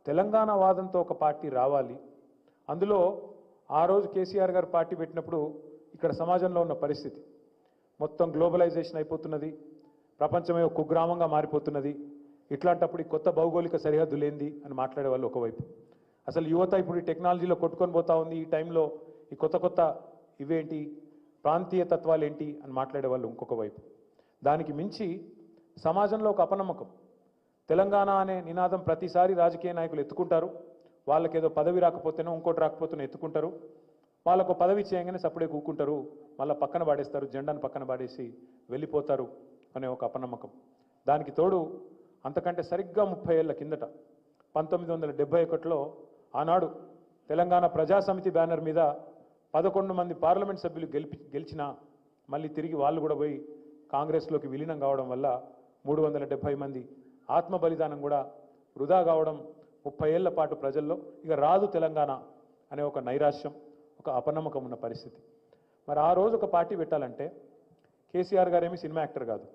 తెలంగాణ వాదంతో ఒక పార్టీ రావాలి. అందులో ఆ రోజు కేసీఆర్ గారు పార్టీ పెట్టినప్పుడు ఇక్కడ సమాజంలో ఉన్న పరిస్థితి మొత్తం గ్లోబలైజేషన్ అయిపోతున్నది, ప్రపంచమే ఒక కుగ్రామంగా మారిపోతున్నది. ఇట్లాంటప్పుడు ఈ కొత్త భౌగోళిక సరిహద్దులేంది అని మాట్లాడే వాళ్ళు ఒకవైపు, అసలు యువత ఇప్పుడు ఈ టెక్నాలజీలో కొట్టుకొని పోతా ఉంది, ఈ టైంలో ఈ కొత్త కొత్త ఇవేంటి ప్రాంతీయ తత్వాలు ఏంటి అని మాట్లాడే వాళ్ళు ఇంకొక వైపు. దానికి మించి సమాజంలో ఒక అపనమ్మకం. తెలంగాణ అనే నినాదం ప్రతిసారి రాజకీయ నాయకులు ఎత్తుకుంటారు, వాళ్ళకేదో పదవి రాకపోతేనో ఇంకోటి రాకపోతేనో ఎత్తుకుంటారు, వాళ్ళకు పదవి చేయగానే సప్పుడే కూకుంటారు, మళ్ళీ పక్కన పాడేస్తారు, జెండాను పక్కన పాడేసి వెళ్ళిపోతారు అనే ఒక అపనమ్మకం. దానికి తోడు అంతకంటే సరిగ్గా 30 ఏళ్ల కిందట 1971లో ఆనాడు తెలంగాణ ప్రజాసమితి బ్యానర్ మీద 11 మంది పార్లమెంట్ సభ్యులు గెలిచినా మళ్ళీ తిరిగి వాళ్ళు కూడా పోయి కాంగ్రెస్లోకి విలీనం కావడం వల్ల 370 మంది ఆత్మ బలిదానం కూడా వృధా కావడం, 30 ఏళ్ల పాటు ప్రజల్లో ఇక రాదు తెలంగాణ అనే ఒక నైరాశ్యం, ఒక అపనమ్మకం ఉన్న పరిస్థితి. మరి ఆ రోజు ఒక పార్టీ పెట్టాలంటే కేసీఆర్ గారేమి సినిమా యాక్టర్ కాదు,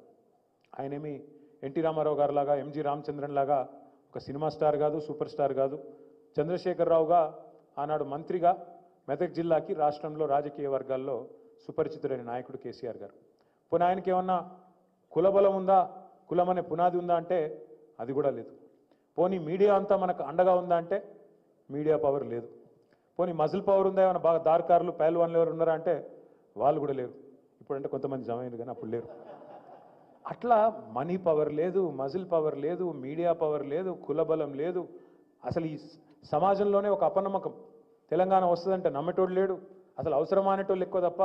ఆయనేమి ఎన్టీ రామారావు గారు లాగా, ఎంజి రామచంద్రన్ లాగా ఒక సినిమా స్టార్ కాదు, సూపర్ స్టార్ కాదు. చంద్రశేఖరరావుగా ఆనాడు మంత్రిగా మెదక్ జిల్లాకి రాష్ట్రంలో రాజకీయ వర్గాల్లో సుపరిచితుడైన నాయకుడు కేసీఆర్ గారు. పోనీ ఆయనకి ఏమన్నా కులబలం ఉందా, కులం అనే పునాది ఉందా అంటే అది కూడా లేదు. పోనీ మీడియా అంతా మనకు అండగా ఉందా అంటే మీడియా పవర్ లేదు. పోనీ మజిల్ పవర్ ఉందా, ఏమైనా బాగా దార్కారులు పైల్వాన్లు ఎవరు ఉన్నారా అంటే వాళ్ళు కూడా లేరు. ఇప్పుడంటే కొంతమంది జమైంది కానీ అప్పుడు లేరు. అట్లా మనీ పవర్ లేదు, మజిల్ పవర్ లేదు, మీడియా పవర్ లేదు, కులబలం లేదు. అసలు ఈ సమాజంలోనే ఒక అపనమ్మకం. తెలంగాణ వస్తుందంటే నమ్మేటోడు లేడు, అసలు అవసరమైనటోళ్ళు ఎక్కువ తప్ప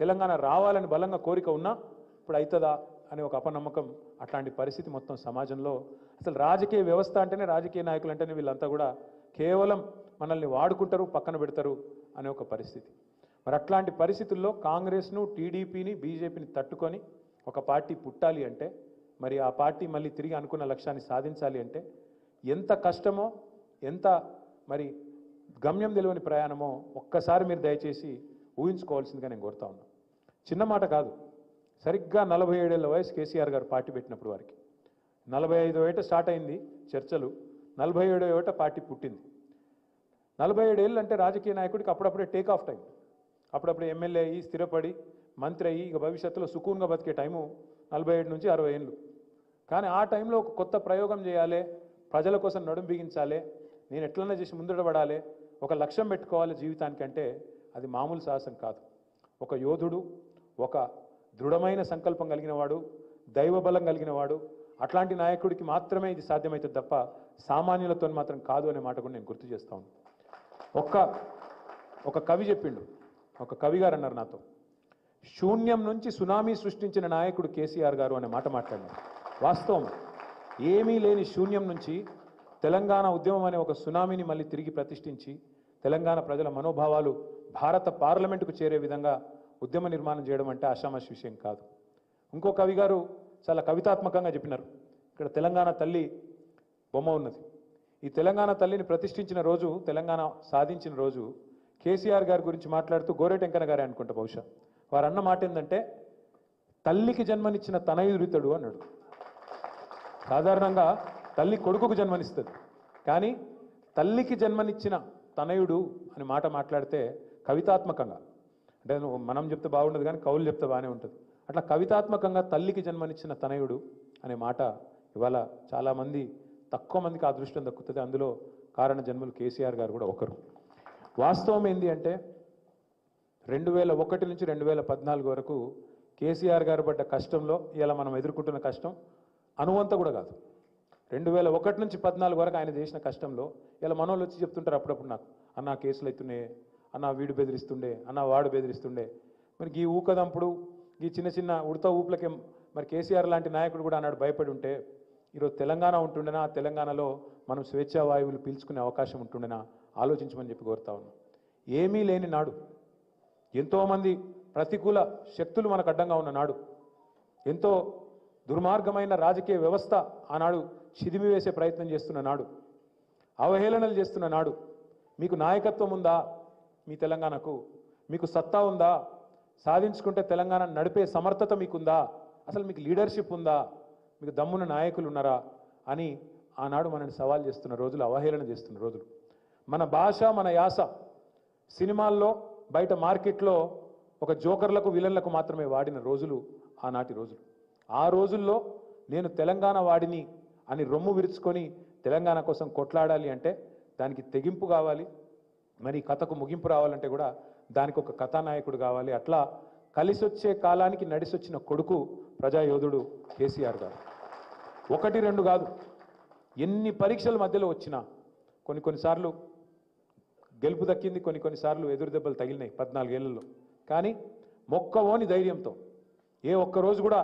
తెలంగాణ రావాలని బలంగా కోరిక ఉన్నా ఇప్పుడు అవుతుందా అనే ఒక అపనమ్మకం. అట్లాంటి పరిస్థితి మొత్తం సమాజంలో. అసలు రాజకీయ వ్యవస్థ అంటేనే, రాజకీయ నాయకులు అంటేనే వీళ్ళంతా కూడా కేవలం మనల్ని వాడుకుంటారు, పక్కన పెడతారు అనే ఒక పరిస్థితి. మరి అట్లాంటి పరిస్థితుల్లో కాంగ్రెస్ను, టీడీపీని, బీజేపీని తట్టుకొని ఒక పార్టీ పుట్టాలి అంటే, మరి ఆ పార్టీ మళ్ళీ తిరిగి అనుకున్న లక్ష్యాన్ని సాధించాలి అంటే ఎంత కష్టమో, ఎంత మరి గమ్యం తెలియని ప్రయాణమో ఒక్కసారి మీరు దయచేసి ఊహించుకోవాల్సిందిగా నేను కోరుతా ఉన్నాను. చిన్న మాట కాదు. సరిగ్గా 47 ఏళ్ల వయసు కేసీఆర్ గారు పార్టీ పెట్టినప్పుడు వారికి 45వ ఏట స్టార్ట్ అయింది చర్చలు, 47వ ఏట పార్టీ పుట్టింది. 47 ఏళ్ళు అంటే రాజకీయ నాయకుడికి అప్పుడప్పుడే టేక్ ఆఫ్ టైం, అప్పుడప్పుడు ఎమ్మెల్యే అయ్యి స్థిరపడి మంత్రి అయ్యి ఇక భవిష్యత్తులో సుకూన్గా బతికే టైము 47 నుంచి 60 ఏళ్ళు. కానీ ఆ టైంలో ఒక కొత్త ప్రయోగం చేయాలి, ప్రజల కోసం నడుం బిగించాలి, నేను ఎట్లన్నా చేసి ముందడబడాలి, ఒక లక్ష్యం పెట్టుకోవాలి జీవితానికంటే అది మామూలు సాహసం కాదు. ఒక యోధుడు, ఒక దృఢమైన సంకల్పం కలిగిన వాడు, దైవబలం కలిగిన వాడు, అట్లాంటి నాయకుడికి మాత్రమే ఇది సాధ్యమవుతుంది తప్ప సామాన్యులతో మాత్రం కాదు అనే మాట కూడా నేను గుర్తు చేస్తా ఉన్నాను. ఒక కవి చెప్పిండు, ఒక కవి గారు అన్నారు నాతో, శూన్యం నుంచి సునామీ సృష్టించిన నాయకుడు కేసీఆర్ గారు అనే మాట మాట్లాడినారు. వాస్తవం, ఏమీ లేని శూన్యం నుంచి తెలంగాణ ఉద్యమం అనే ఒక సునామీని మళ్ళీ తిరిగి ప్రతిష్ఠించి తెలంగాణ ప్రజల మనోభావాలు భారత పార్లమెంటుకు చేరే విధంగా ఉద్యమ నిర్మాణం చేయడం అంటే ఆషామాషి విషయం కాదు. ఇంకో కవి గారు చాలా కవితాత్మకంగా చెప్పినారు. ఇక్కడ తెలంగాణ తల్లి బొమ్మ ఉన్నది. ఈ తెలంగాణ తల్లిని ప్రతిష్ఠించిన రోజు, తెలంగాణ సాధించిన రోజు కేసీఆర్ గారి గురించి మాట్లాడుతూ గోరేటెంకన్న గారే అనుకుంటా బహుశా, వారు అన్న మాట ఏంటంటే తల్లికి జన్మనిచ్చిన తనయుడితడు అన్నాడు. సాధారణంగా తల్లి కొడుకుకు జన్మనిస్తుంది, కానీ తల్లికి జన్మనిచ్చిన తనయుడు అని మాట మాట్లాడితే కవితాత్మకంగా, అంటే మనం చెప్తే బాగుండదు కానీ కవులు చెప్తే బాగానే ఉంటుంది. అట్లా కవితాత్మకంగా తల్లికి జన్మనిచ్చిన తనయుడు అనే మాట ఇవాళ చాలామంది, తక్కువ మందికి ఆ అదృష్టం దక్కుతుంది. అందులో కారణ జన్మలు కేసీఆర్ గారు కూడా ఒకరు. వాస్తవం ఏంటి అంటే 2001 నుంచి 2014 వరకు కేసీఆర్ గారు పడ్డ కష్టంలో ఇలా మనం ఎదుర్కొంటున్న కష్టం అనువంత కూడా కాదు. 2001 నుంచి 2014 వరకు ఆయన చేసిన కష్టంలో ఇలా మనోళ్ళు వచ్చి చెప్తుంటారు అప్పుడప్పుడు నాకు, అన్న కేసులు అవుతున్నాయి, అన్న వీడు బెదిరిస్తుండే, అన్న వాడు బెదిరిస్తుండే. మరి ఈ ఊకదంపుడు, ఈ చిన్న చిన్న ఉడత ఊపులకే మరి కేసీఆర్ లాంటి నాయకుడు కూడా అన్నాడు భయపడి ఉంటే ఈరోజు తెలంగాణ ఉంటుండేనా, తెలంగాణలో మనం స్వేచ్ఛా వాయువులు పీల్చుకునే అవకాశం ఉంటుండేనా ఆలోచించమని చెప్పి కోరుతా ఉన్నాం. ఏమీ లేని నాడు, ఎంతోమంది ప్రతికూల శక్తులు మనకు అడ్డంగా ఉన్న నాడు, ఎంతో దుర్మార్గమైన రాజకీయ వ్యవస్థ ఆనాడు చిదిమి వేసే ప్రయత్నం చేస్తున్న నాడు, అవహేళనలు చేస్తున్న నాడు, మీకు నాయకత్వం ఉందా మీ తెలంగాణకు, మీకు సత్తా ఉందా, సాధించుకుంటే తెలంగాణ నడిపే సమర్థత మీకుందా, అసలు మీకు లీడర్షిప్ ఉందా, మీకు దమ్మున నాయకులు ఉన్నారా అని ఆనాడు మనని సవాల్ చేస్తున్న రోజులు, అవహేళన చేస్తున్న రోజులు. మన భాష, మన యాస సినిమాల్లో, బయట మార్కెట్లో ఒక జోకర్లకు, విలన్లకు మాత్రమే వాడిన రోజులు ఆనాటి రోజులు. ఆ రోజుల్లో నేను తెలంగాణ వాడిని అని రొమ్ము విరుచుకొని తెలంగాణ కోసం కొట్లాడాలి అంటే దానికి తెగింపు కావాలి. మరి ఈ కథకు ముగింపు రావాలంటే కూడా దానికి ఒక కథానాయకుడు కావాలి. అట్లా కలిసొచ్చే కాలానికి నడిసొచ్చిన కొడుకు ప్రజాయోధుడు కేసీఆర్ గారు. ఒకటి రెండు కాదు, ఎన్ని పరీక్షల మధ్యలో వచ్చినా కొన్నిసార్లు గెలుపు దక్కింది, కొన్నిసార్లు ఎదురు దెబ్బలు తగిలినాయి 14 ఏళ్లలో. కానీ మొక్కవోని ధైర్యంతో ఏ ఒక్కరోజు కూడా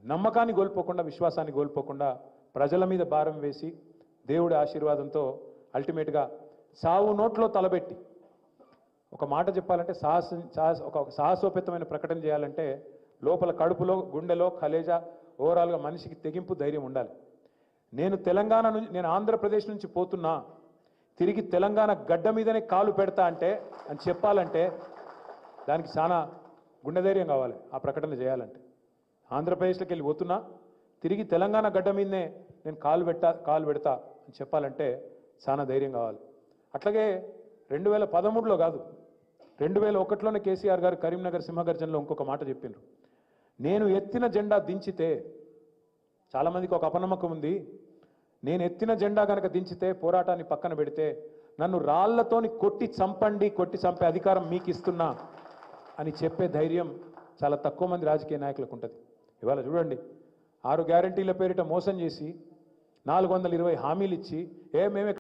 నమ్మకాన్ని కోల్పోకుండా, విశ్వాసాన్ని కోల్పోకుండా ప్రజల మీద భారం వేసి దేవుడి ఆశీర్వాదంతో అల్టిమేట్గా సావు నోట్లో తలబెట్టి, ఒక మాట చెప్పాలంటే ఒక సాహసోపేతమైన ప్రకటన చేయాలంటే లోపల కడుపులో, గుండెలో, కలేజా, ఓవరాల్గా మనిషికి తెగింపు, ధైర్యం ఉండాలి. నేను ఆంధ్రప్రదేశ్ నుంచి పోతున్నా, తిరిగి తెలంగాణ గడ్డ మీదనే కాలు పెడతా అని చెప్పాలంటే దానికి చాలా గుండె ధైర్యం కావాలి. ఆ ప్రకటన చేయాలంటే ఆంధ్రప్రదేశ్లోకి వెళ్ళి పోతున్నా, తిరిగి తెలంగాణ గడ్డ మీదనే నేను కాలు పెడతా అని చెప్పాలంటే చాలా ధైర్యం కావాలి. అట్లాగే 2013లో కాదు, 2001లోనే కేసీఆర్ గారు కరీంనగర్ సింహగర్జనలో ఇంకొక మాట చెప్పిండ్రు. నేను ఎత్తిన జెండా దించితే, చాలామందికి ఒక అపనమ్మకం ఉంది, నేను ఎత్తిన జెండా కనుక దించితే, పోరాటాన్ని పక్కన పెడితే నన్ను రాళ్లతోని కొట్టి చంపే అధికారం మీకు ఇస్తున్నా అని చెప్పే ధైర్యం చాలా తక్కువ మంది రాజకీయ నాయకులకు ఉంటుంది. ఇవాళ చూడండి, 6 గ్యారంటీల పేరిట మోసం చేసి 420 హామీలు ఇచ్చి మేమే